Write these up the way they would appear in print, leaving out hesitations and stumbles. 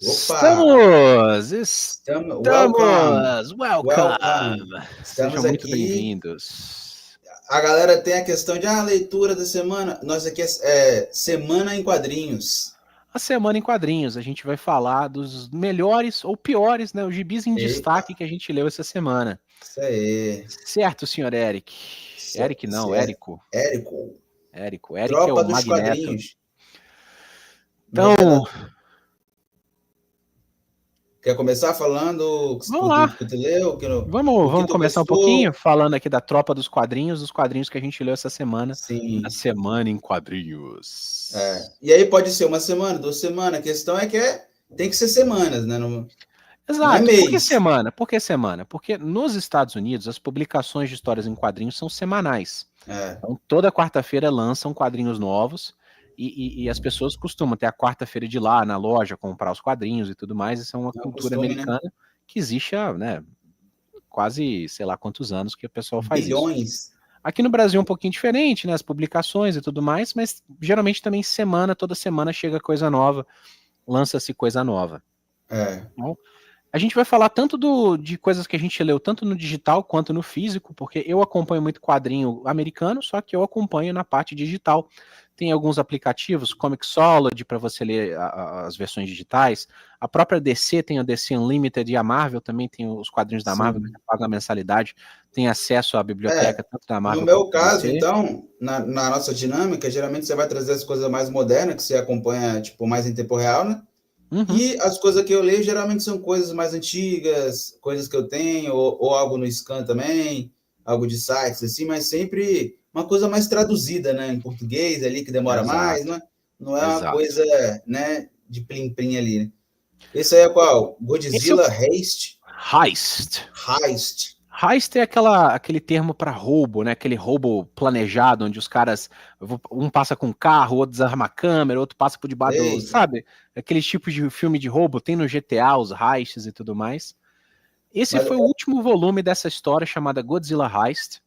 Opa! Welcome! Welcome! Welcome! Sejam Estamos muito aqui. bem-vindos. A galera tem a questão de leitura da semana. Nós aqui é Semana em Quadrinhos. A semana em quadrinhos, a gente vai falar dos melhores ou piores, né, os gibis em Eita, destaque que a gente leu essa semana. isso aí. Certo, senhor Eric? Eric não, Certo. Érico. Érico. Érico é o Tropa dos Magneto. Quadrinhos. Então, Quer começar falando vamos lá. que tu leu, o que Vamos tu começar um pouquinho gostou? falando aqui da tropa dos quadrinhos que a gente leu essa semana, na Sim. Semana em Quadrinhos. E aí pode ser uma semana, 2 semanas. A questão é que tem que ser semanas, né? Não é Exato. Por que mês. semana? Por que semana? Porque nos Estados Unidos as publicações de histórias em quadrinhos são semanais. Então toda quarta-feira lançam quadrinhos novos e as pessoas costumam ter a quarta-feira de ir lá na loja comprar os quadrinhos e tudo mais. Isso é uma cultura costume, né? americana que existe há, né, quase sei lá quantos anos que o pessoal faz isso. Bilhões. Aqui no Brasil é um pouquinho diferente, né, as publicações e tudo mais, mas geralmente também toda semana chega coisa nova, lança-se coisa nova. Então, a gente vai falar tanto de coisas que a gente leu, tanto no digital quanto no físico, porque eu acompanho muito quadrinho americano, só que eu acompanho na parte digital. Tem alguns aplicativos, Comixology, para você ler as versões digitais. A própria DC tem a DC Unlimited e a Marvel também tem os quadrinhos da Marvel, que você paga a mensalidade, tem acesso à biblioteca tanto da Marvel No quanto meu da caso, DC. então, na nossa dinâmica, geralmente você vai trazer as coisas mais modernas, que você acompanha tipo, mais em tempo real, né? E as coisas que eu leio geralmente são coisas mais antigas, coisas que eu tenho, ou algo no scan também, algo de sites, assim, mas sempre uma coisa mais traduzida, né? Em português ali, que demora mais, Exato, né? Não é uma exato. coisa, né, de plim-plim ali, né? Esse aí é qual? Godzilla Heist. Heist. Heist é aquele termo para roubo, né? Aquele roubo planejado, onde os caras, um passa com um carro, outro desarma a câmera, outro passa por debaixo do, Eita. sabe? Aqueles tipos de filme de roubo, tem no GTA, os heists e tudo mais. Esse Mas foi o último volume dessa história chamada Godzilla Heist,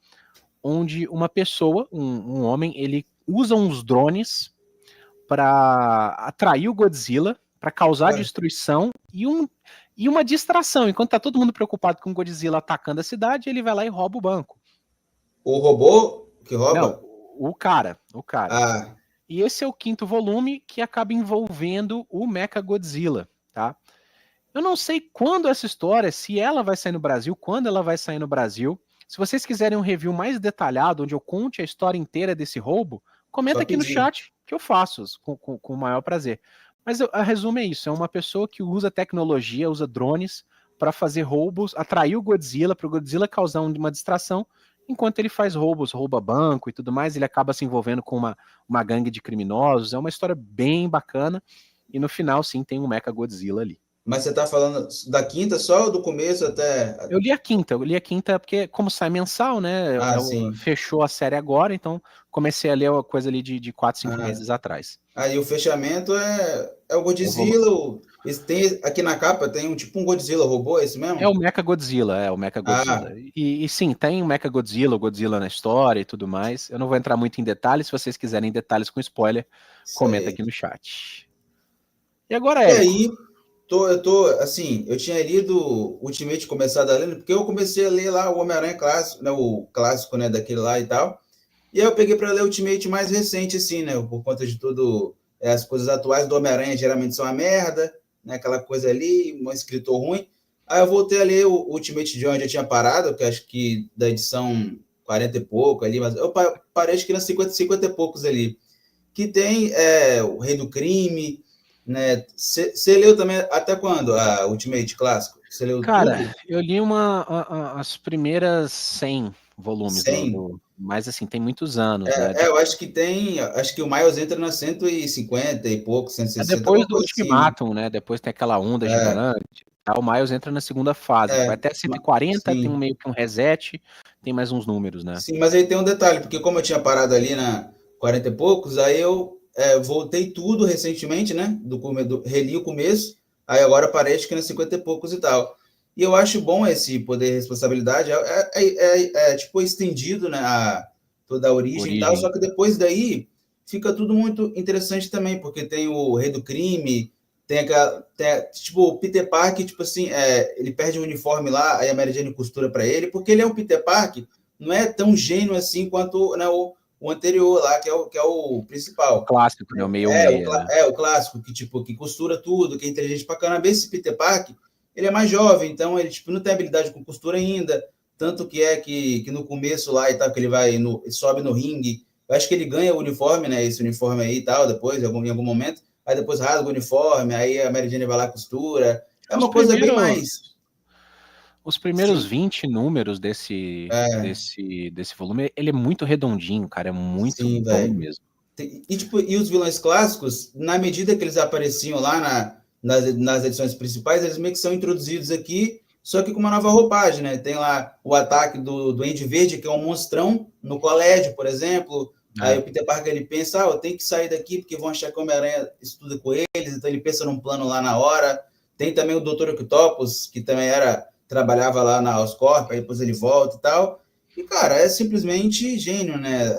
onde uma pessoa, um homem, ele usa uns drones para atrair o Godzilla, para causar destruição e uma distração. Enquanto tá todo mundo preocupado com o Godzilla atacando a cidade, ele vai lá e rouba o banco. O robô que rouba? Não, o cara. Ah. E esse é o 5º volume que acaba envolvendo o Mechagodzilla, tá? Eu não sei quando essa história, se ela vai sair no Brasil, quando ela vai sair no Brasil. Se vocês quiserem um review mais detalhado, onde eu conte a história inteira desse roubo, comenta aqui no chat que eu faço com o maior prazer. Mas a resumo é isso, é uma pessoa que usa tecnologia, usa drones para fazer roubos, atrair o Godzilla, para o Godzilla causar uma distração, enquanto ele faz roubos, rouba banco e tudo mais, ele acaba se envolvendo com uma gangue de criminosos, é uma história bem bacana, e no final, sim, tem um Mechagodzilla ali. Mas você tá falando da quinta só ou do começo até... Eu li a quinta porque, como sai mensal, né, fechou a série agora, então comecei a ler uma coisa ali de 4, 5 meses atrás. Aí o fechamento é o Godzilla, tem, aqui na capa tem tipo um Godzilla robô, é isso mesmo? É o Mechagodzilla. E sim, tem o Mechagodzilla, o Godzilla na história e tudo mais. Eu não vou entrar muito em detalhes, se vocês quiserem detalhes com spoiler, comenta aqui no chat. E agora, Érico? E aí, eu tinha lido Ultimate, começado a ler, porque eu comecei a ler lá o Homem-Aranha clássico, né, o clássico, né, daquele lá e tal, e aí eu peguei para ler o Ultimate mais recente, assim, né, por conta de tudo, as coisas atuais do Homem-Aranha geralmente são uma merda, né, aquela coisa ali, um escritor ruim. Aí eu voltei a ler o Ultimate de onde eu tinha parado, que acho que da edição 40 e pouco ali, mas eu parei acho que nas 50 e poucos ali, que tem o Rei do Crime, né? Você leu também até quando a Ultimate Clássico? Você leu Cara, tudo? eu li as primeiras 100 volumes, 100? Mas assim, tem muitos anos, né? Eu acho que o Miles entra na 150 e pouco, 160, Depois alguma do coisa assim, né? Ultimatum, né? Depois tem aquela onda gigante. O Miles entra na segunda fase, que vai até 140, tem meio que um reset, tem mais uns números, né? Sim, mas aí tem um detalhe, porque como eu tinha parado ali na 40 e poucos, aí eu voltei tudo recentemente, né? Reli o começo, aí agora parei acho que nas 50 e poucos e tal. E eu acho bom esse poder e responsabilidade, tipo estendido, né? Toda a origem e tal, só que depois daí fica tudo muito interessante também, porque tem o Rei do Crime, tipo, o Peter Parker, tipo assim, ele perde o uniforme lá, aí a Mary Jane costura para ele, porque ele é um Peter Parker, não é tão gênio assim quanto, né, o anterior lá, que é o principal. Clássico, né? O meio-meia, né? O clássico, que tipo, que costura tudo, que é inteligente pra caramba. Esse Peter Parker, ele é mais jovem, então ele tipo, não tem habilidade com costura ainda, tanto que no começo lá e tal, que ele sobe no ringue, eu acho que ele ganha o uniforme, né, esse uniforme aí e tal, depois, em algum momento, aí depois rasga o uniforme, aí a Mary Jane vai lá costura, é Os uma coisa bem mais... Os primeiros Sim, 20 números desse volume, ele é muito redondinho, cara, é muito sim, bom velho. mesmo. E os vilões clássicos, na medida que eles apareciam lá nas edições principais, eles meio que são introduzidos aqui, só que com uma nova roupagem, né? Tem lá o ataque do Duende Verde, que é um monstrão, no colégio, por exemplo. Aí É. o Peter Parker ele pensa, eu tenho que sair daqui porque vão achar que o Homem-Aranha estuda com eles, então ele pensa num plano lá na hora. Tem também o Dr. Octopus, que também trabalhava lá na Oscorp, aí depois ele volta e tal. E, cara, é simplesmente gênio, né?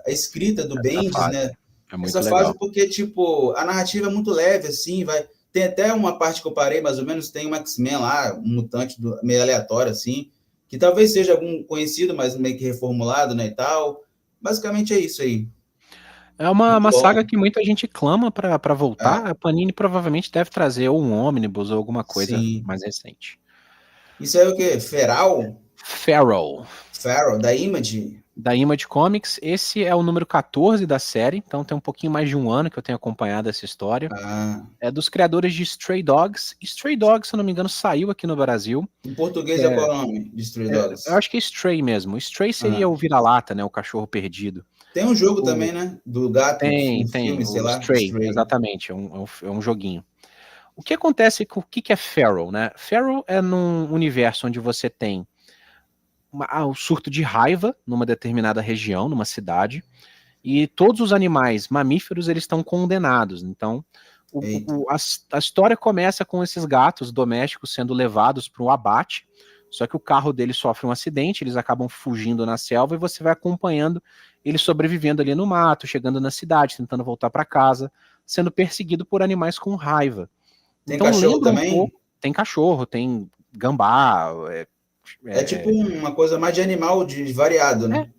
A escrita do Essa Bendis, fase né? é muito Essa fase, legal. porque, tipo, a narrativa é muito leve, assim, vai. Tem até uma parte que eu parei, mais ou menos, tem um X-Men lá, um mutante meio aleatório, assim, que talvez seja algum conhecido, mas meio que reformulado, né, e tal. Basicamente é isso aí. É uma, Muito uma bom. saga que muita gente clama pra voltar. É, A Panini provavelmente deve trazer ou um ônibus ou alguma coisa sim. mais recente. Isso aí é o quê? Feral? Feral, Feral, da Image? da Image Comics. Esse é o número 14 da série, então tem um pouquinho mais de um ano que eu tenho acompanhado essa história. Ah, É dos criadores de Stray Dogs. Stray Dogs, se eu não me engano, saiu aqui no Brasil. em português é É, qual o nome de Stray eu Dogs? acho que é Stray mesmo. Stray Ah. seria o vira-lata, né? O cachorro perdido. Tem um jogo O, também, né? Do gato, um tem, filme, sei o lá, Stray, Stray. exatamente, é um joguinho. O que acontece com o que é Feral, né? Feral é num universo onde você tem um surto de raiva numa determinada região, numa cidade, e todos os animais mamíferos eles estão condenados. Então, Eita. a história começa com esses gatos domésticos sendo levados para um abate, só que o carro deles sofre um acidente, eles acabam fugindo na selva e você vai acompanhando eles sobrevivendo ali no mato, chegando na cidade, tentando voltar para casa, sendo perseguido por animais com raiva. Tem Então cachorro lembra um também? pouco, tem cachorro, tem gambá, É tipo é, uma coisa mais de animal, de variado, é, né?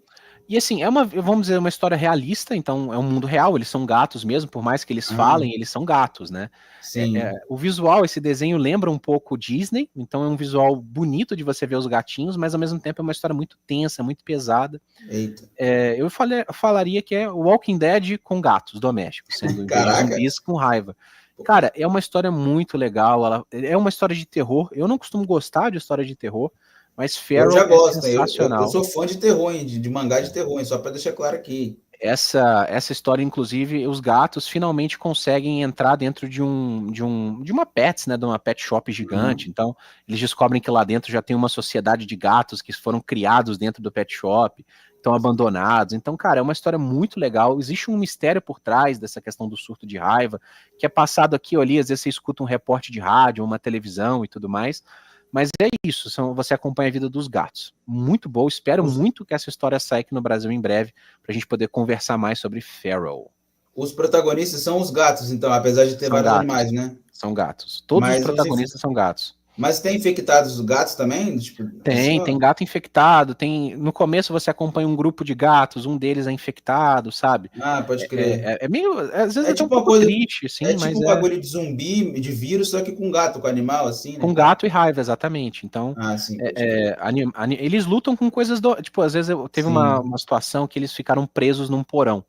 e assim, vamos dizer, uma história realista, então é um mundo real, eles são gatos mesmo, por mais que eles Ah, falem, eles são gatos, né? sim. O visual, esse desenho lembra um pouco Disney, então é um visual bonito de você ver os gatinhos, mas ao mesmo tempo é uma história muito tensa, muito pesada. Eita. Eu falaria que é Walking Dead com gatos domésticos, sendo em vez de Caraca. zumbis com raiva. Cara, é uma história muito legal, ela é uma história de terror. Eu não costumo gostar de história de terror, mas Eu já Feral é gosto, né? Eu sensacional. sou fã de terror, hein? De mangá de terror, hein? Só para deixar claro aqui. Essa história, inclusive, os gatos finalmente conseguem entrar dentro de uma Pets, né, de uma pet shop gigante. Uhum. Então, eles descobrem que lá dentro já tem uma sociedade de gatos que foram criados dentro do pet shop, estão abandonados. Então, cara, é uma história muito legal. Existe um mistério por trás dessa questão do surto de raiva, que é passado aqui ou ali, às vezes você escuta um repórter de rádio, uma televisão e tudo mais. Mas é isso, você acompanha a vida dos gatos. Muito bom, espero Os, muito que essa história saia aqui no Brasil em breve, pra gente poder conversar mais sobre Feral. os protagonistas são os gatos, então, apesar de ter São vários gatos, animais, né? são gatos. Todos os Mas protagonistas são gatos. mas tem infectados os gatos também? Tipo, assim, Tem gato infectado, no começo você acompanha um grupo de gatos, um deles é infectado, sabe? pode crer. É meio, às vezes É até um tipo uma pouco coisa, triste, é assim, tipo mas um bagulho de zumbi, de vírus, só que com gato, com animal, assim, né, e com tal. gato e raiva, exatamente. Então, Ah, sim, pode crer. eles lutam com coisas tipo, às vezes teve Sim. uma situação que eles ficaram presos num porão.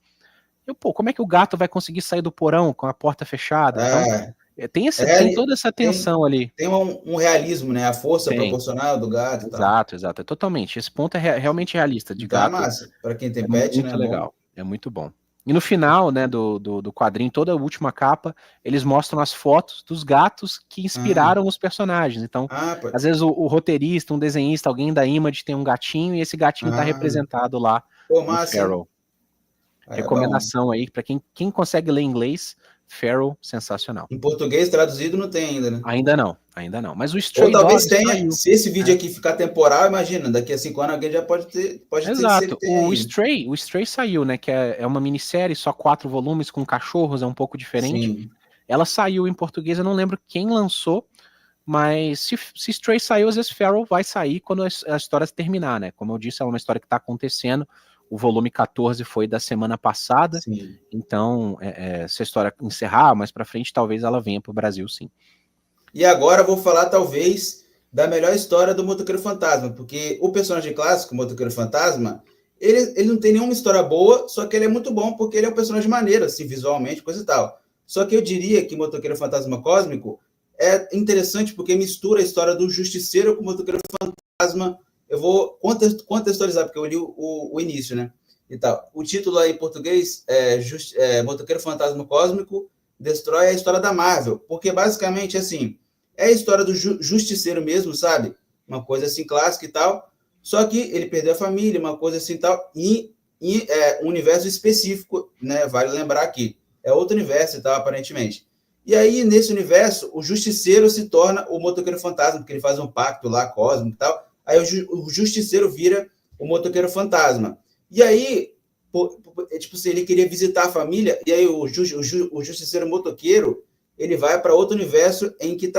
Como é que o gato vai conseguir sair do porão com a porta fechada? Então, É, tem toda essa tem, tensão ali. tem um realismo, né? A força Tem. proporcional do gato e tal. Exato, exato. É totalmente. Esse ponto é realmente realista. De Então é gato massa. Para quem tem é pet, né? muito É bom. legal. É muito bom. E no final, né, do quadrinho, toda a última capa, eles mostram as fotos dos gatos que Ah, inspiraram os personagens. Então, às pode. vezes o roteirista, um desenhista, alguém da Image tem um gatinho e esse gatinho está Ah, representado lá pô, no massa, hein? Feral. É bom. Recomendação aí para quem consegue ler inglês, Feral, sensacional. Em português traduzido não tem ainda, né? Ainda não, ainda não. Mas o Ou Stray talvez Dogs tenha, saiu. se esse vídeo Né? aqui ficar temporal, imagina, daqui a 5 anos alguém já pode ter se ele Exato. tem aí. O Stray saiu, né? Que é uma minissérie, só 4 volumes com cachorros, é um pouco diferente. Sim. Ela saiu em português, eu não lembro quem lançou, mas se Stray saiu, às vezes Feral vai sair quando a história terminar, né? Como eu disse, é uma história que está acontecendo. O volume 14 foi da semana passada, Sim. então se a história encerrar mais para frente, talvez ela venha para o Brasil, sim. E agora eu vou falar, talvez, da melhor história do Motoqueiro Fantasma, porque o personagem clássico, o Motoqueiro Fantasma, ele não tem nenhuma história boa, só que ele é muito bom porque ele é um personagem maneiro, assim, visualmente, coisa e tal. Só que eu diria que o Motoqueiro Fantasma Cósmico é interessante porque mistura a história do Justiceiro com o Motoqueiro Fantasma. Eu vou contextualizar, porque eu li o início, né? E tal. O título aí em português é Motoqueiro Fantasma Cósmico destrói a história da Marvel, porque basicamente, assim, é a história do Justiceiro mesmo, sabe? Uma coisa assim clássica e tal. Só que ele perdeu a família, uma coisa assim e tal, e um universo específico, né? Vale lembrar aqui. É outro universo e tal, aparentemente. E aí, nesse universo, o Justiceiro se torna o Motoqueiro Fantasma, porque ele faz um pacto lá, cósmico e tal. Aí o Justiceiro vira o Motoqueiro Fantasma. E aí, tipo assim, ele queria visitar a família, e aí o Justiceiro Motoqueiro, ele vai para outro universo em que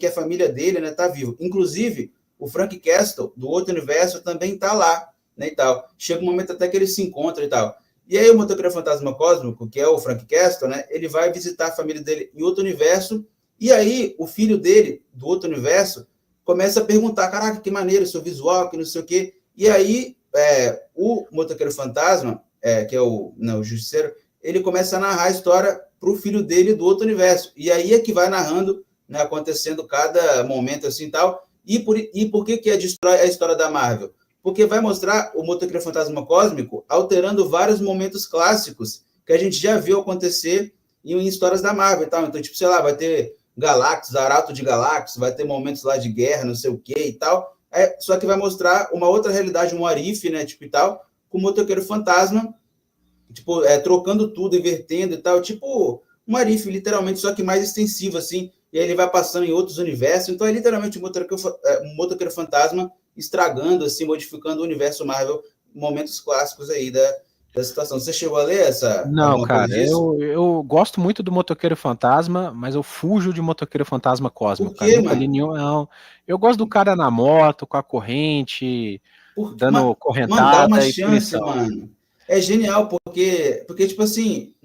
a família dele, né, tá viva. Inclusive, o Frank Castle, do outro universo, também tá lá, né, e tal. Chega um momento até que eles se encontram e tal. E aí o Motoqueiro Fantasma Cósmico, que é o Frank Castle, né, ele vai visitar a família dele em outro universo, e aí o filho dele, do outro universo, começa a perguntar, caraca, que maneiro, seu visual, que não sei o quê. E aí o Motoqueiro Fantasma, que é o Justiceiro, ele começa a narrar a história para o filho dele do outro universo. E aí é que vai narrando, né, acontecendo cada momento assim e tal. E por que é destrói a história da Marvel? Porque vai mostrar o Motoqueiro Fantasma Cósmico alterando vários momentos clássicos que a gente já viu acontecer em histórias da Marvel e tal. Então, tipo, sei lá, vai ter Galactus, Arauto de Galactus, vai ter momentos lá de guerra, não sei o que e tal. Só que vai mostrar uma outra realidade, um Arif, né, tipo e tal, com o Motoqueiro Fantasma, tipo, trocando tudo, invertendo e tal, tipo um Arif, literalmente, só que mais extensivo, assim, e aí ele vai passando em outros universos, então é literalmente um Motoqueiro Fantasma estragando, assim, modificando o universo Marvel, momentos clássicos aí da situação. Você chegou a ler Não, alguma coisa cara, disso? eu gosto muito do Motoqueiro Fantasma, mas eu fujo de Motoqueiro Fantasma Por Cósmico, cara. quê, Nunca li mano? nenhum, não. Eu gosto do cara na moto, com a corrente, dando Mano, dá uma correntada e chance, punição. mano. É genial, porque tipo assim,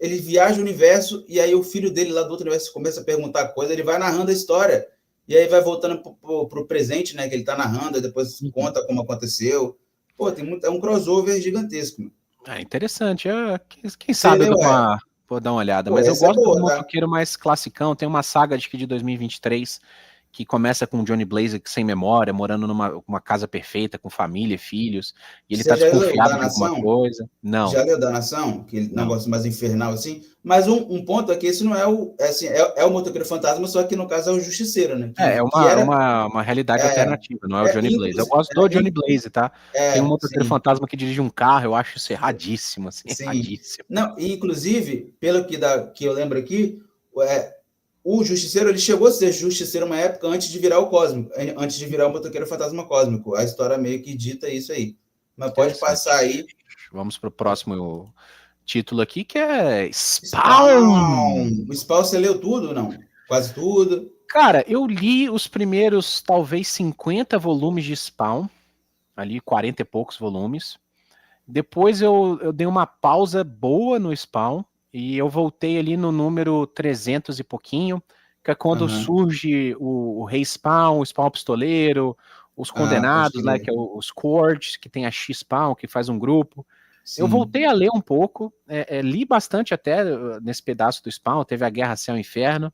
ele viaja o universo e aí o filho dele lá do outro universo começa a perguntar coisa, ele vai narrando a história. E aí vai voltando pro presente, né? Que ele tá narrando, e depois Uhum. conta como aconteceu. Pô, é um crossover gigantesco, mano. É interessante. Quem Você sabe eu leu, vou dar uma olhada. Pô, Mas eu essa é gosto do boa, tá? motoqueiro mais classicão. Tem uma saga de 2023 que começa com o Johnny Blaze sem memória, morando numa casa perfeita, com família e filhos, e ele Você tá já leu desconfiado da de alguma Nação? coisa. Não, Já leu da Nação? Aquele não. negócio mais infernal assim. Mas um ponto é que esse não é o Motoqueiro Fantasma, só que no caso é o Justiceiro, né? É Que era. uma realidade É, alternativa, não é o Johnny Blaze. Eu inclusive, gosto do Johnny Blaze, tá? Tem um motoqueiro sim, fantasma que dirige um carro, eu acho isso erradíssimo, assim, sim. erradíssimo. Não, e inclusive, pelo que eu lembro aqui, é, o Justiceiro, ele chegou a ser Justiceiro uma época antes de virar o Cósmico, antes de virar o Motoqueiro Fantasma Cósmico. A história meio que dita isso aí. Mas pode passar Interessante. aí. Vamos pro próximo título aqui, que é Spawn. Spawn! O Spawn você leu tudo, não? Quase tudo. Cara, eu li os primeiros, talvez, 50 volumes de Spawn, ali 40 e poucos volumes. Depois eu dei uma pausa boa no Spawn, e eu voltei ali no número 300 e pouquinho, que é quando Aham. surge o Rei Spawn, o Spawn Pistoleiro, os Ah, pode Condenados, né, crer. que é os Courts, que tem a X-Spawn, que faz um grupo. Eu voltei Sim. a ler um pouco, li bastante até nesse pedaço do Spawn, teve a Guerra Céu e Inferno.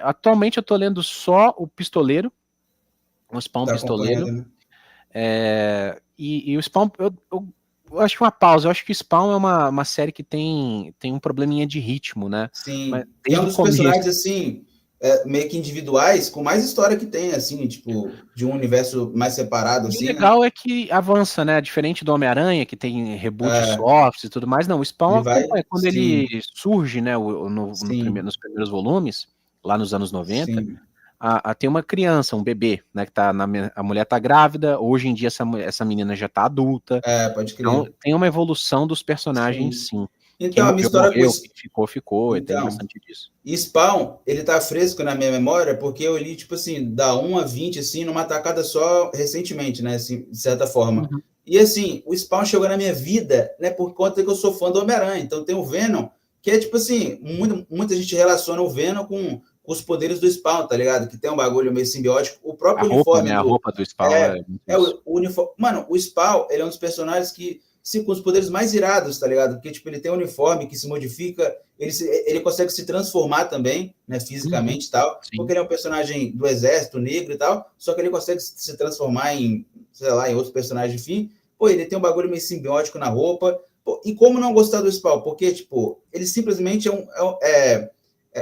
Atualmente eu tô lendo só o Pistoleiro, o Spawn Tá Pistoleiro. acompanhando, né? E o Spawn, eu acho que uma pausa. Eu acho que o Spawn é uma série que tem um probleminha de ritmo, né? Mas Sim. E é um desde o dos começo. personagens, assim, meio que individuais, com mais história que tem, assim, tipo, de um universo mais separado, E o assim, né? legal é que avança, né? Diferente do Homem-Aranha, que tem reboot É, softs e tudo mais. Não, o Spawn ele vai. acompanha. Quando ele Sim, surge, né? sim, Nos primeiros volumes, lá nos anos 90, sim. tem uma criança, um bebê, né? Que tá a mulher tá grávida. Hoje em dia, essa menina já tá adulta. Pode Então, crer. tem uma evolução dos personagens, Sim. sim. Quem Então, a minha morreu, história com morreu, isso. quem ficou, ficou, tem Então, bastante disso. e Spawn, ele tá fresco na minha memória porque eu li, tipo assim, da 1 a 20, assim, numa tacada só recentemente, né, assim, de certa forma. Uhum. E assim, o Spawn chegou na minha vida, né, por conta que eu sou fã do Homem-Aranha. Então tem o Venom, que é tipo assim, muita gente relaciona o Venom com os poderes do Spawn, tá ligado? Que tem um bagulho meio simbiótico. O A próprio roupa, uniforme né? A do. roupa do Spawn É, é muito é isso. o uniforme. Mano, o Spawn, ele é um dos personagens que. Sim, com os poderes mais irados, tá ligado? Porque, tipo, ele tem um uniforme que se modifica, ele consegue se transformar também, né, Uhum. fisicamente e tal, Sim. porque ele é um personagem do exército negro e tal, só que ele consegue se transformar em, sei lá, em outros personagens, enfim. Pô, ele tem um bagulho meio simbiótico na roupa. Pô, e como não gostar do Spawn? Porque, tipo, ele simplesmente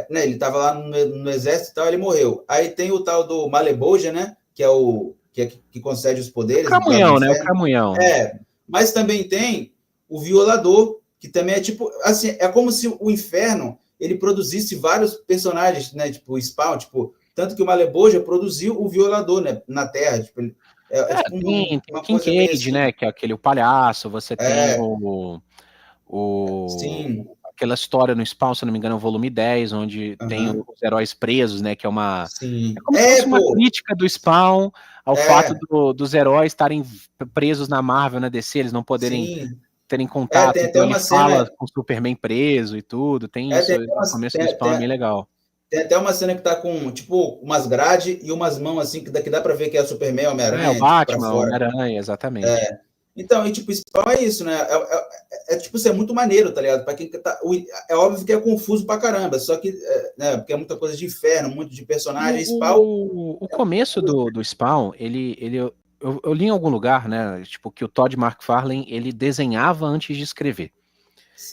né, ele tava lá no exército e tal, ele morreu. Aí tem o tal do Malebolgia, né, que é que concede os O poderes lá do Cramunhão, né? O inferno. Cramunhão. É, mas também tem o Violador, que também é tipo, assim, é como se o inferno ele produzisse vários personagens, né? Tipo, o Spawn, tipo, tanto que o Malebolgia produziu o Violador, né? Na Terra, tipo, é tipo Tem o uma coisa meio Kincaid, né? assim. Que é aquele o palhaço. Você tem É, sim, aquela história no Spawn, se não me engano, é o volume 10, onde tem os heróis presos, né? Que é uma. É sim. como se É, fosse uma pô, crítica do Spawn ao fato é, dos heróis estarem presos na Marvel, na DC, eles não poderem sim. terem É, contato. tem Então até ele uma fala cena. com o Superman preso e tudo. Tem É, isso. O começo do Spawn é bem legal. tem até uma cena que tá com, tipo, umas grades e umas mãos assim, que dá pra ver que é o Superman, É, o Homem-Aranha, tipo, pra Batman, o fora. Homem-Aranha, exatamente. Então, e tipo, Spawn é isso, né? Tipo, isso é muito maneiro, tá ligado? Pra quem tá. É óbvio que é confuso pra caramba, só que, né, porque é muita coisa de inferno, muito de personagem. Spawn O começo do Spawn, eu li em algum lugar, né? Tipo, que o Todd McFarlane ele desenhava antes de escrever.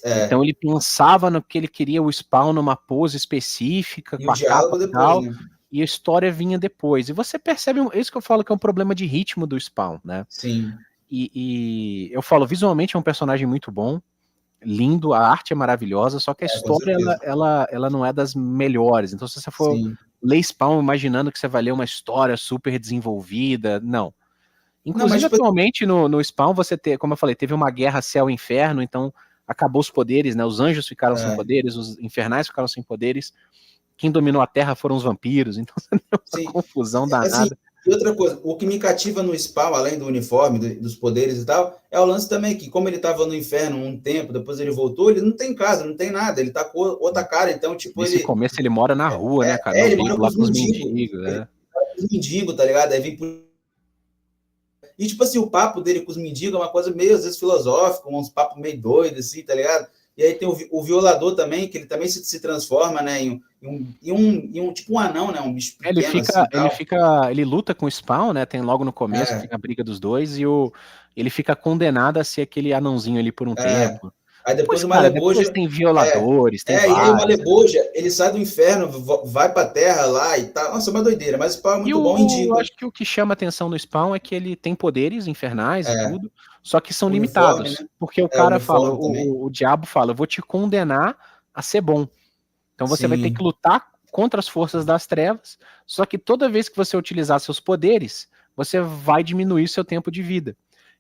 é, Então ele pensava no que ele queria o Spawn numa pose específica, e com o a capa diálogo e depois, tal, né? e a história vinha depois. E você percebe, isso que eu falo que é um problema de ritmo do Spawn, né? Sim, E eu falo, visualmente é um personagem muito bom, lindo, a arte é maravilhosa, só que a com história certeza. ela não é das melhores. Então, se você for Sim. ler Spawn imaginando que você vai ler uma história super desenvolvida, não. Não, mas Inclusive, tipo, atualmente no Spawn, você tem, como eu falei, teve uma guerra céu-inferno, então acabou os poderes, né? Os anjos ficaram sem poderes, os infernais ficaram sem poderes. Quem dominou a Terra foram os vampiros, então você tem uma sim. confusão Assim, danada. e outra coisa, o que me cativa no Spawn, além do uniforme, dos poderes e tal, é o lance também que, como ele estava no inferno um tempo, depois ele voltou, ele não tem casa, não tem nada, ele tá com outra cara, então, tipo, Nesse começo ele mora na rua, né, cara? No ele mora abrigo com lá os com os mendigos, mendigos, ele né? mora com os mendigos, tá ligado? Aí vem E, tipo assim, o papo dele com os mendigos é uma coisa meio, às vezes, filosófica, uns papos meio doidos, assim, tá ligado? E aí tem o violador também, que ele também se transforma, né, tipo um anão, né, um bicho pequeno, assim, tal. Ele luta com o Spawn, né? Tem logo no começo, tem É, a briga dos dois, ele fica condenado a ser aquele anãozinho ali por um é. tempo. Aí Depois, depois o cara, depois Malebolgia, tem é, violadores, tem e aí o vários. Malebolgia, ele sai do inferno, vai pra terra lá e tal. Nossa, é uma doideira, mas o pau é E muito bom, indica. acho que o que chama a atenção no Spawn é que ele tem poderes infernais e É, tudo, só que são o uniforme, limitados. né? Porque o É, o cara fala, uniforme também. o diabo fala, eu vou te condenar a ser bom. Então você vai ter que Sim. lutar contra as forças das trevas, só que toda vez que você utilizar seus poderes, você vai diminuir seu tempo de vida.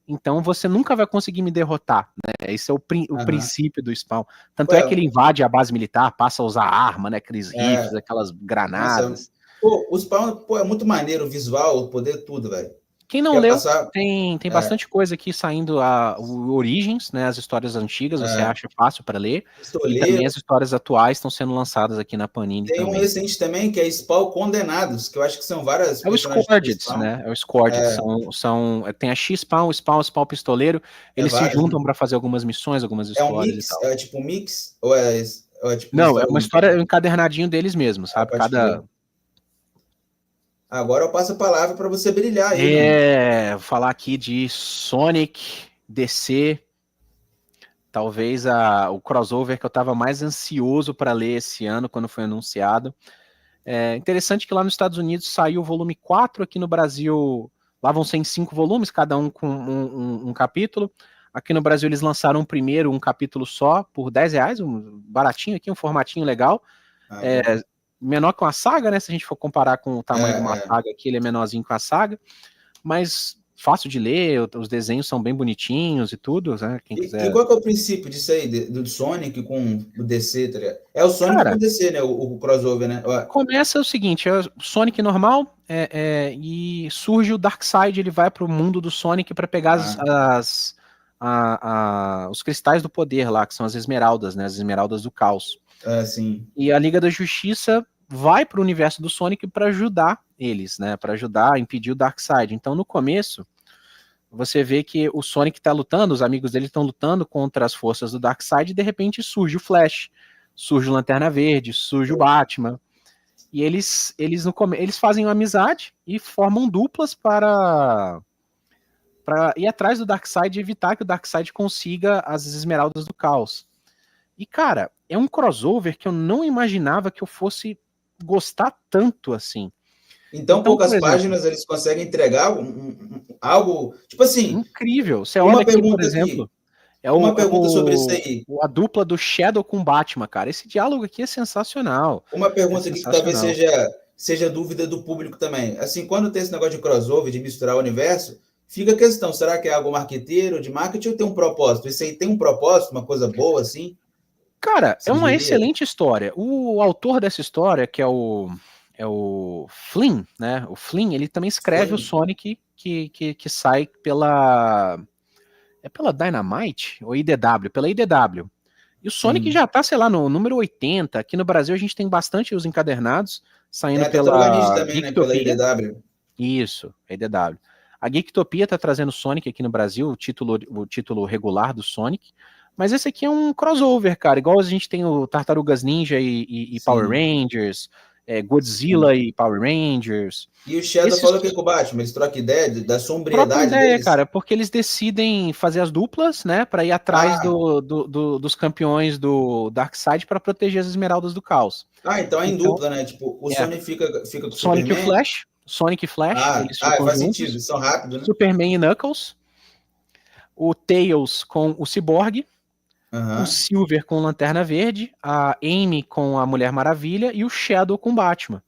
Então você nunca vai conseguir me derrotar, né? Esse é o Aham. princípio do Spawn. Tanto é que Ué, ele invade a base militar, passa a usar arma, né? Aqueles rifles, é, aquelas nossa, granadas. pô, os pau, pô, é muito maneiro o visual, o poder, tudo, velho. Quem não Quer leu, passar? tem É, bastante coisa aqui saindo o Origins, né? As histórias antigas, você é, acha fácil para ler. E pistoleiro. também as histórias atuais estão sendo lançadas aqui na Panini Tem um também. recente também que é Spawn Condenados, que eu acho que são várias É o personagens tipo Scourged, Spawn. né? É o Scourged. É, Tem a X-Spawn, o Spawn, o Spawn Pistoleiro. Eles se vários, né? juntam para fazer algumas missões, algumas É um histórias e mix? tal. É tipo um mix? Ou é tipo uma Não, é história uma única? história, é um encadernadinho deles mesmo, Ah, sabe? pode crer. Agora eu passo a palavra para você brilhar aí, mano. Vou falar aqui de Sonic, DC, talvez o crossover que eu estava mais ansioso para ler esse ano, quando foi anunciado. É interessante que lá nos Estados Unidos saiu o volume 4, aqui no Brasil, lá vão ser em 5 volumes, cada um com um capítulo. Aqui no Brasil eles lançaram um primeiro, um capítulo só, por R$10, um baratinho aqui, um formatinho legal. Ah, É, bom. menor que uma saga, né? Se a gente for comparar com o tamanho de uma É, saga aqui, ele é menorzinho que a saga. Mas fácil de ler, os desenhos são bem bonitinhos e tudo, né? Quem quiser. E qual que é o princípio disso aí, do Sonic com o DC, tá ligado? É o Sonic Cara, com o DC, né? O crossover, né? começa o seguinte, é o Sonic normal, e surge o Darkseid, ele vai pro mundo do Sonic para pegar os cristais do poder lá, que são as esmeraldas, né? As esmeraldas do caos. Sim. E a Liga da Justiça vai pro universo do Sonic para ajudar eles, né? Para ajudar a impedir o Darkseid. Então, no começo, você vê que o Sonic tá lutando, os amigos dele estão lutando contra as forças do Darkseid, e de repente surge o Flash, surge o Lanterna Verde, surge o Batman. E eles fazem uma amizade e formam duplas para ir atrás do Darkseid e evitar que o Darkseid consiga as esmeraldas do caos. E, cara, é um crossover que eu não imaginava que eu fosse gostar tanto assim. Então, poucas páginas eles conseguem entregar algo, tipo assim... Incrível. Você olha aqui, por exemplo... Uma pergunta sobre isso aí. A dupla do Shadow com Batman, cara. Esse diálogo aqui é sensacional. Uma pergunta aqui que talvez seja dúvida do público também. Assim, quando tem esse negócio de crossover, de misturar o universo, fica a questão, será que é algo marqueteiro, de marketing, ou tem um propósito? Isso aí tem um propósito, uma coisa boa, assim? Cara, é uma excelente história. O autor dessa história, que é o Flynn, né? O Flynn, ele também escreve o Sonic que sai pela... É pela Dynamite ou IDW? Pela IDW. E o Sonic já tá, sei lá, no número 80. Aqui no Brasil a gente tem bastante os encadernados saindo pela também, Geektopia. Né, pela IDW. Isso, a IDW. A Geektopia tá trazendo Sonic aqui no Brasil, o título regular do Sonic. Mas esse aqui é um crossover, cara. Igual a gente tem o Tartarugas Ninja e Power Rangers, Godzilla e Power Rangers. E o Shadow falou que com o Batman, eles trocam ideia da sombриedade deles? Cara, porque eles decidem fazer as duplas, né, para ir atrás dos campeões do Darkseid para proteger as esmeraldas do caos. Então é em dupla, né? Tipo, o Sonic fica com o Sonic Superman. E Flash. Sonic e Flash, eles ficam faz juntos. sentido, são rápidos, né? Superman e Knuckles. O Tails com o Cyborg. O Silver com Lanterna Verde, a Amy com a Mulher Maravilha e o Shadow com Batman.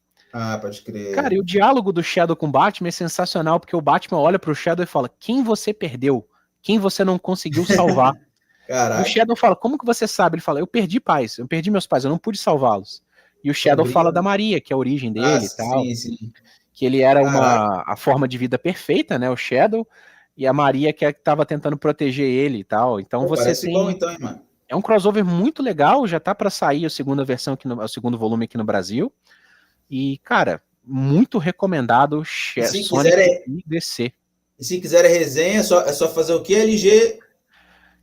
Pode crer. Cara, e o diálogo do Shadow com Batman é sensacional, porque o Batman olha pro Shadow e fala: quem você perdeu? Quem você não conseguiu salvar? E o Shadow fala: como que você sabe? Ele fala: eu perdi meus pais, eu não pude salvá-los. E o Shadow fala da Maria, que é a origem dele e tal. Sim. Que ele era a forma de vida perfeita, né? O Shadow. E a Maria que estava tentando proteger ele e tal. Então você tem... bom, então, hein, mano? É um crossover muito legal, já tá para sair a segunda versão, o segundo volume aqui no Brasil. E, cara, muito recomendado Sonic e DC. E se quiser resenha, é só fazer o que, LG?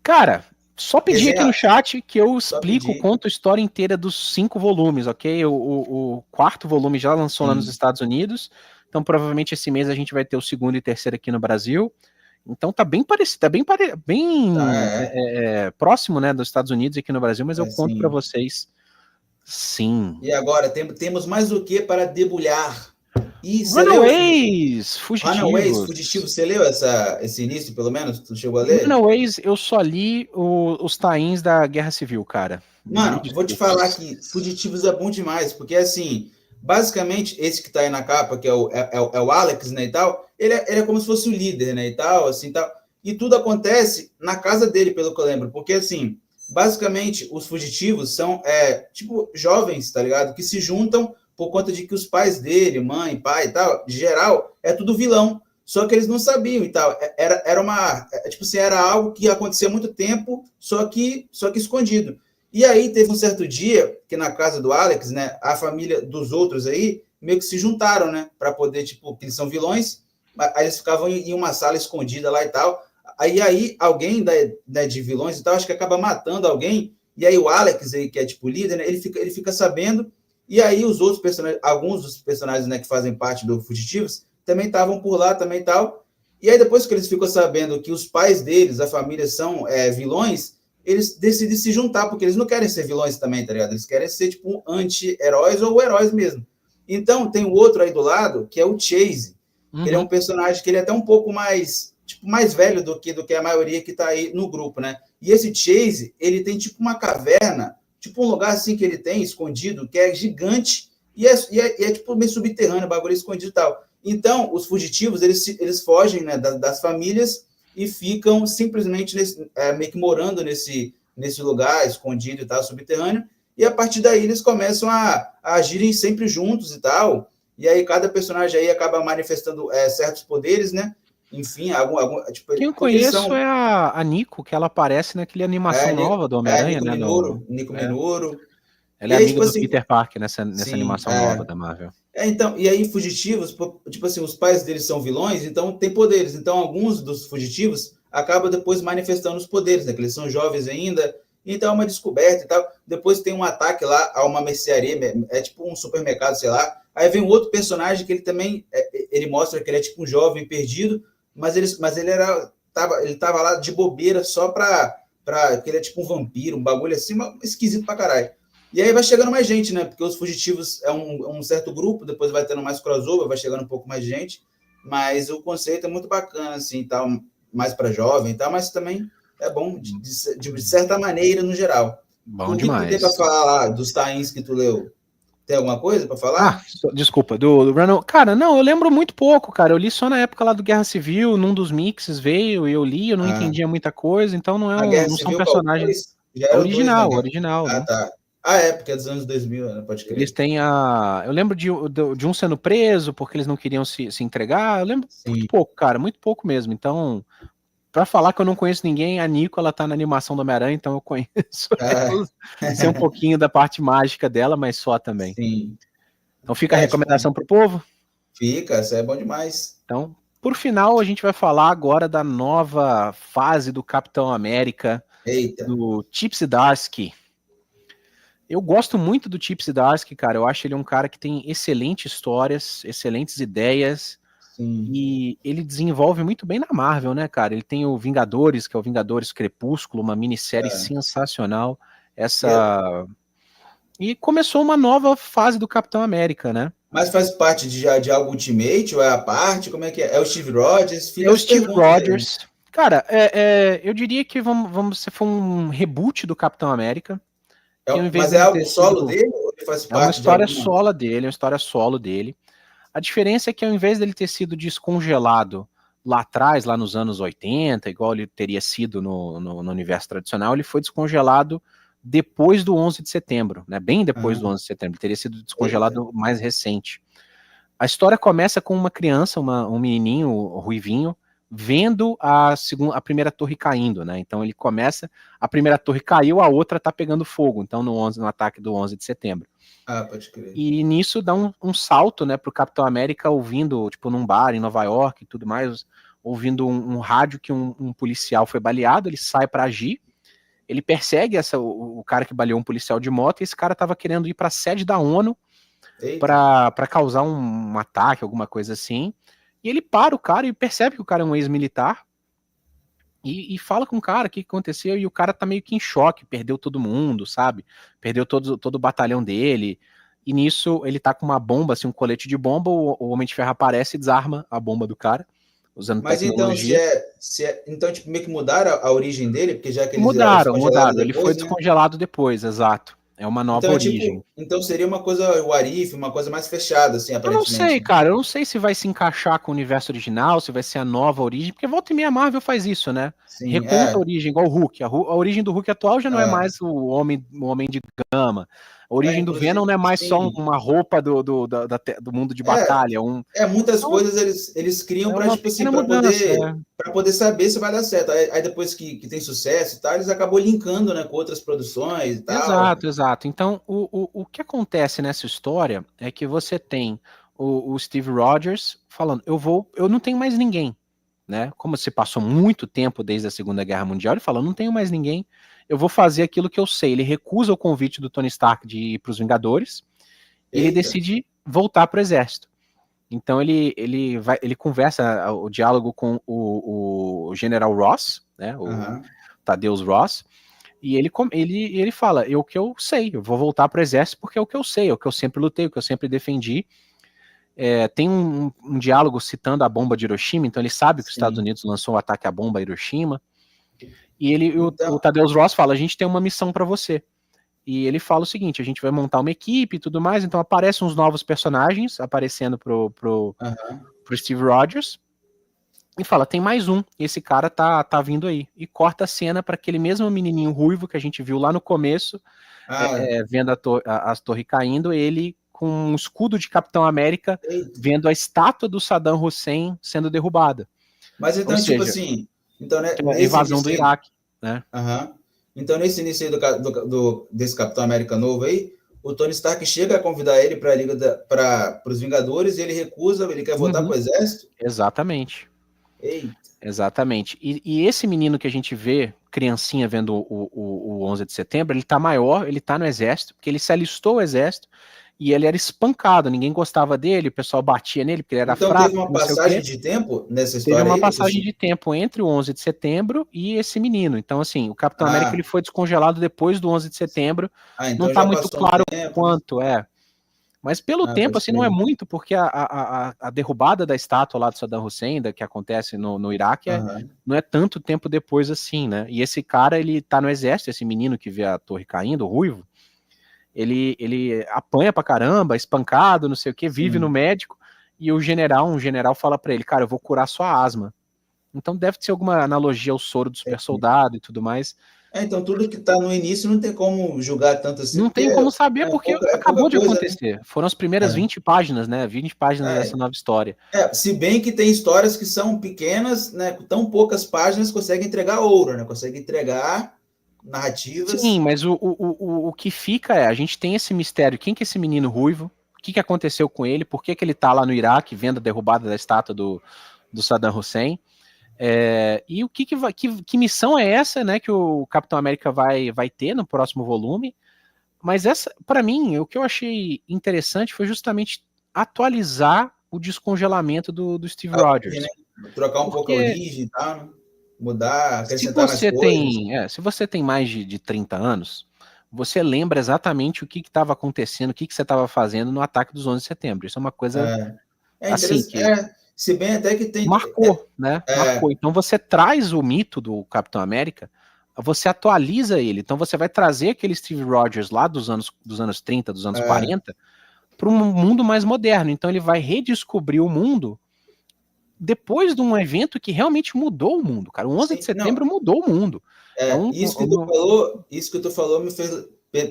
Cara, só pedir aqui no chat que eu explico, conto a história inteira dos 5 volumes, ok? O quarto volume já lançou lá nos Estados Unidos, então provavelmente esse mês a gente vai ter o segundo e terceiro aqui no Brasil. Então tá bem parecido, tá bem próximo, né, dos Estados Unidos aqui no Brasil, mas eu conto para vocês. Sim. E agora temos mais o que para debulhar? Runaways Fugitivos. Você leu esse início, pelo menos? Tu chegou a ler? Runaways, eu só li os tains da Guerra Civil, cara. Mano, vou te falar que Fugitivos é bom demais, porque assim, basicamente, esse que tá aí na capa, que é o Alex, né, e tal, ele é como se fosse o líder, né, e tal, assim, tal. E tudo acontece na casa dele, pelo que eu lembro, porque assim, basicamente, os fugitivos são, tipo, jovens, tá ligado? Que se juntam por conta de que os pais dele, mãe, pai e tal, de geral, é tudo vilão. Só que eles não sabiam e tal. Tipo assim, era algo que acontecia há muito tempo, só que escondido. E aí teve um certo dia que na casa do Alex, né, a família dos outros aí meio que se juntaram, né, para poder, tipo, que eles são vilões, aí eles ficavam em uma sala escondida lá e tal. Aí alguém de vilões e tal, acho que acaba matando alguém, e aí o Alex, aí, que é tipo líder, né, ele fica sabendo, e aí os outros personagens, alguns dos personagens, né, que fazem parte do Fugitivos, também estavam por lá também e tal. E aí depois que eles ficam sabendo que os pais deles, a família, são vilões, eles decidem se juntar, porque eles não querem ser vilões também, tá ligado? Eles querem ser, tipo, anti-heróis ou heróis mesmo. Então, tem o outro aí do lado, que é o Chase. Uhum. Ele é um personagem que ele é até um pouco mais, tipo, mais velho do que a maioria que tá aí no grupo, né? E esse Chase, ele tem, tipo, uma caverna, tipo, um lugar, assim, que ele tem escondido, que é gigante, e é tipo, meio subterrâneo, bagulho escondido e tal. Então, os fugitivos, eles fogem, né, das famílias e ficam simplesmente meio que morando nesse lugar, escondido e tal, subterrâneo, e a partir daí eles começam a agirem sempre juntos e tal, e aí cada personagem aí acaba manifestando certos poderes, né? Enfim, tipo, Quem eu porque eles conheço são é a Nico, que ela aparece naquele animação nova do Homem-Aranha, Nico né? Minoru, Nico É. Minoru. Ela E é aí, amiga tipo do assim, Peter Parker nessa sim, animação nova da Marvel. então, e aí fugitivos, tipo assim, os pais deles são vilões, então tem poderes. Então, alguns dos fugitivos acabam depois manifestando os poderes, né? Que eles são jovens ainda, então é uma descoberta e tal. Depois tem um ataque lá a uma mercearia, tipo um supermercado, sei lá. Aí vem um outro personagem que ele também, ele mostra que ele é tipo um jovem perdido, mas ele tava lá de bobeira só que ele é tipo um vampiro, um bagulho assim, esquisito pra caralho. E aí vai chegando mais gente, né? Porque os fugitivos é um certo grupo, depois vai tendo mais crossover, vai chegando um pouco mais gente. Mas o conceito é muito bacana, assim, tal, mais para jovem, tal, mas também é bom de certa maneira no geral. Bom O que tu tem para demais. falar dos tains que tu leu? Tem alguma coisa para falar? Desculpa, do Randall. Cara, não, eu lembro muito pouco, cara. Eu li só na época lá do Guerra Civil, num dos mixes veio, e eu li, eu não entendia muita coisa, então A Guerra não são Civil qual personagens. dois? Já era o dois, né? Original, Ah, né? tá. Porque é dos anos 2000, né? Pode Eles crer. têm a. Eu lembro de um sendo preso porque eles não queriam se entregar. Eu lembro muito Sim. pouco, cara, muito pouco mesmo. Então, pra falar que eu não conheço ninguém, a Nico, ela tá na animação do Homem-Aranha, então eu conheço ela. Sei um pouquinho da parte mágica dela, mas só também. Sim. Então fica a recomendação pro povo. Fica, isso é bom demais. Então, por final, a gente vai falar agora da nova fase do Capitão América, Eita. do Chip Zdarsky. Eu gosto muito do Chip Zdarsky, cara. Eu acho ele um cara que tem excelentes histórias, excelentes ideias. Sim. E ele desenvolve muito bem na Marvel, né, cara? Ele tem o Vingadores, que é o Vingadores Crepúsculo, uma minissérie sensacional. E começou uma nova fase do Capitão América, né? Mas faz parte de algo Ultimate ou é a parte? Como é que é? É o Steve Rogers? Fiz É o as Steve perguntas aí. Rogers. Cara, eu diria que se for um reboot do Capitão América, que ao invés Mas é dele ter algo solo sido. dele ou ele faz É uma parte de história alguma? solo dele, é uma história solo dele. A diferença é que ao invés dele ter sido descongelado lá atrás, lá nos anos 80, igual ele teria sido no universo tradicional, ele foi descongelado depois do 11 de setembro, né? Bem depois do 11 de setembro. Ele teria sido descongelado mais recente. A história começa com uma criança, um menininho, ruivinho, vendo a primeira torre caindo, né? Então ele começa, a primeira torre caiu, a outra tá pegando fogo, então no ataque do 11 de setembro. Pode crer. E nisso dá um salto, né, pro Capitão América ouvindo, tipo, num bar em Nova York e tudo mais, ouvindo um rádio que um policial foi baleado, ele sai para agir, ele persegue o cara que baleou um policial de moto, e esse cara tava querendo ir para a sede da ONU para causar um ataque, alguma coisa assim, e ele para o cara e percebe que o cara é um ex-militar, e fala com o cara o que aconteceu, e o cara tá meio que em choque, perdeu todo mundo, sabe? Perdeu todo o batalhão dele, e nisso ele tá com uma bomba, assim, um colete de bomba, o Homem de Ferro aparece e desarma a bomba do cara, usando Mas então, tecnologia. então, tipo, meio que mudaram a origem dele, porque já que ele é Mudaram, descongelado ele foi depois, né? descongelado depois, exato. É uma nova Então é origem. tipo, então seria uma coisa o Arif, uma coisa mais fechada, assim, Eu não sei, aparentemente. cara. Eu não sei se vai se encaixar com o universo original, se vai ser a nova origem, porque volta e meia a Marvel faz isso, né? Sim, Reconta a origem, igual o Hulk. A origem do Hulk atual já não é mais o homem de gama. A origem do inclusive, Venom não é mais só sim. uma roupa do mundo de batalha. Muitas Então, coisas eles criam é para uma tipo assim, pequena mudança. para poder saber se vai dar certo. Aí depois que tem sucesso e tal, eles acabam linkando, né, com outras produções e tal. Exato. Então, o que acontece nessa história é que você tem o Steve Rogers falando, eu não tenho mais ninguém, né? Como se passou muito tempo desde a Segunda Guerra Mundial, ele fala, não tenho mais ninguém, eu vou fazer aquilo que eu sei. Ele recusa o convite do Tony Stark de ir para os Vingadores, e ele decide voltar para o exército. Então ele conversa o diálogo com o General Ross, né? O Thaddeus Ross. E ele fala, o que eu sei, eu vou voltar para o exército porque é o que eu sei, é o que eu sempre lutei, o que eu sempre defendi. Tem um diálogo citando a bomba de Hiroshima, então ele sabe que os Estados Unidos lançou o ataque à bomba a Hiroshima. E o Thaddeus Ross fala, a gente tem uma missão para você. E ele fala o seguinte, a gente vai montar uma equipe e tudo mais, então aparecem uns novos personagens aparecendo pro pro Steve Rogers e fala, tem mais um, esse cara tá vindo aí. E corta a cena para aquele mesmo menininho ruivo que a gente viu lá no começo, vendo as torres caindo, ele com um escudo de Capitão América, vendo a estátua do Saddam Hussein sendo derrubada. Mas então, Ou tipo seja, assim, então, né, a invasão do Iraque, né? Então, nesse início aí desse Capitão América novo aí, o Tony Stark chega a convidar ele para os Vingadores e ele recusa, ele quer voltar pro exército? Exatamente. Eita. Exatamente. E esse menino que a gente vê, criancinha vendo o 11 de setembro, ele tá maior, ele tá no exército, porque ele se alistou ao exército e ele era espancado, ninguém gostava dele, o pessoal batia nele porque ele era fraco. Então teve uma passagem de tempo nessa história aí? Teve uma passagem de tempo entre o 11 de setembro e esse menino. Então, assim, o Capitão América ele foi descongelado depois do 11 de setembro. Então não tá muito claro quanto, Mas pelo tempo, assim, não é muito, porque a derrubada da estátua lá do Saddam Hussein, que acontece no Iraque, não é tanto tempo depois assim, né? E esse cara, ele tá no exército, esse menino que vê a torre caindo, o ruivo, ele apanha pra caramba, espancado, não sei o que, vive no médico, e um general fala pra ele, cara, eu vou curar sua asma. Então deve ser alguma analogia ao soro do super soldado e tudo mais. Então tudo que tá no início não tem como julgar tanto assim. Não tem como saber, porque acabou de acontecer. Né? Foram as primeiras 20 páginas, né? 20 páginas dessa nova história. Se bem que tem histórias que são pequenas, né? Com tão poucas páginas, consegue entregar ouro, né? Consegue entregar narrativas. Sim, mas o que fica a gente tem esse mistério. Quem que é esse menino ruivo? O que aconteceu com ele? Por que ele tá lá no Iraque vendo a derrubada da estátua do Saddam Hussein? E que missão é essa, né, que o Capitão América vai ter no próximo volume? Mas essa, para mim, o que eu achei interessante foi justamente atualizar o descongelamento do Steve Rogers. Né? Trocar pouco a origem e tal, né? Mudar, acrescentar mais coisas. Se você tem mais de 30 anos, você lembra exatamente o que estava acontecendo, o que você estava fazendo no ataque dos 11 de setembro. Isso é uma coisa assim que... Se bem até que tem... Marcou, né? Marcou. Então você traz o mito do Capitão América, você atualiza ele. Então você vai trazer aquele Steve Rogers lá dos anos 30, dos anos 40, para um mundo mais moderno. Então ele vai redescobrir o mundo depois de um evento que realmente mudou o mundo, cara. O 11 de setembro mudou o mundo. Isso que tu falou me fez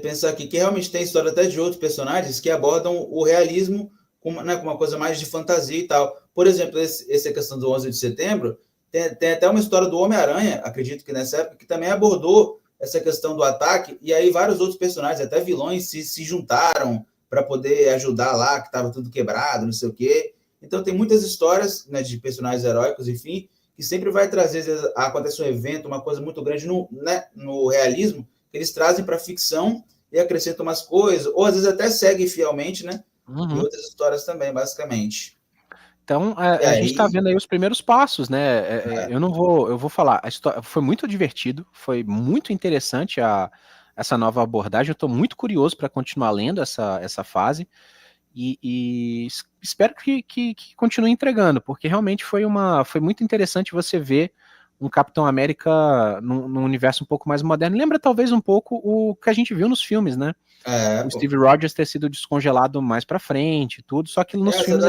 pensar aqui que realmente tem história até de outros personagens que abordam o realismo com uma coisa mais de fantasia e tal. Por exemplo, essa questão do 11 de setembro, tem até uma história do Homem-Aranha, acredito que nessa época, que também abordou essa questão do ataque, e aí vários outros personagens, até vilões, se juntaram para poder ajudar lá, que estava tudo quebrado, não sei o quê. Então tem muitas histórias, né, de personagens heróicos, enfim, que sempre vai trazer, às vezes acontece um evento, uma coisa muito grande no realismo, que eles trazem para a ficção e acrescentam umas coisas, ou às vezes até seguem fielmente, né? E outras histórias também, basicamente. Então, a gente está vendo aí os primeiros passos, né? Eu vou falar, a história foi muito divertido, foi muito interessante essa nova abordagem. Eu estou muito curioso para continuar lendo essa fase e espero que continue entregando, porque realmente foi muito interessante você ver um Capitão América num universo um pouco mais moderno. Lembra talvez um pouco o que a gente viu nos filmes, né? O Steve Rogers ter sido descongelado mais para frente, tudo. Só que nos filmes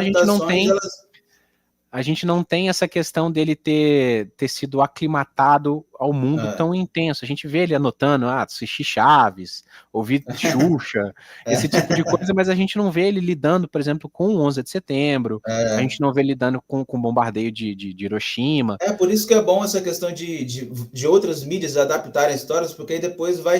a gente não tem essa questão dele ter sido aclimatado ao mundo tão intenso. A gente vê ele anotando, assistir Chaves, ouvir Xuxa, esse tipo de coisa, mas a gente não vê ele lidando, por exemplo, com o 11 de setembro, a gente não vê ele lidando com o bombardeio de Hiroshima. Por isso que é bom essa questão de outras mídias adaptarem histórias, porque aí depois vai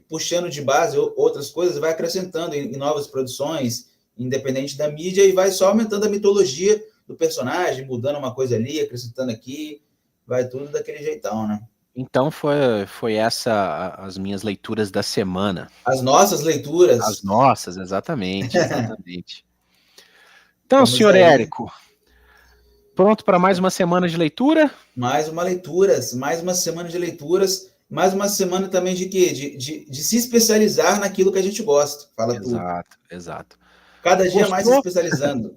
puxando de base outras coisas, vai acrescentando em novas produções, independente da mídia, e vai só aumentando a mitologia do personagem, mudando uma coisa ali, acrescentando aqui, vai tudo daquele jeitão, né? Então foi essa as minhas leituras da semana. As nossas leituras. As nossas, exatamente. Então, senhor Érico, pronto para mais uma semana de leitura? Mais uma semana de leituras, mais uma semana também de quê? De se especializar naquilo que a gente gosta. Fala tudo. Exato. Cada dia mais se especializando.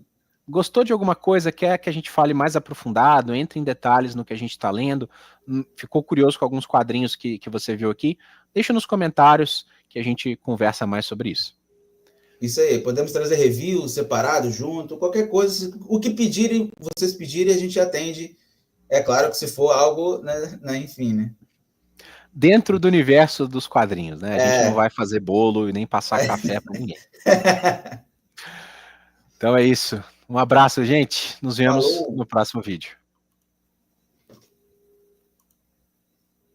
Gostou de alguma coisa? Quer que a gente fale mais aprofundado? Entre em detalhes no que a gente está lendo? Ficou curioso com alguns quadrinhos que você viu aqui? Deixa nos comentários que a gente conversa mais sobre isso. Isso aí, podemos trazer reviews separados, junto, qualquer coisa. O que pedirem, vocês pedirem, a gente atende. É claro que se for algo, né, enfim, né? Dentro do universo dos quadrinhos, né? A gente não É. vai fazer bolo e nem passar café para ninguém. Então é isso. Um abraço, gente. Nos vemos Falou. no próximo vídeo.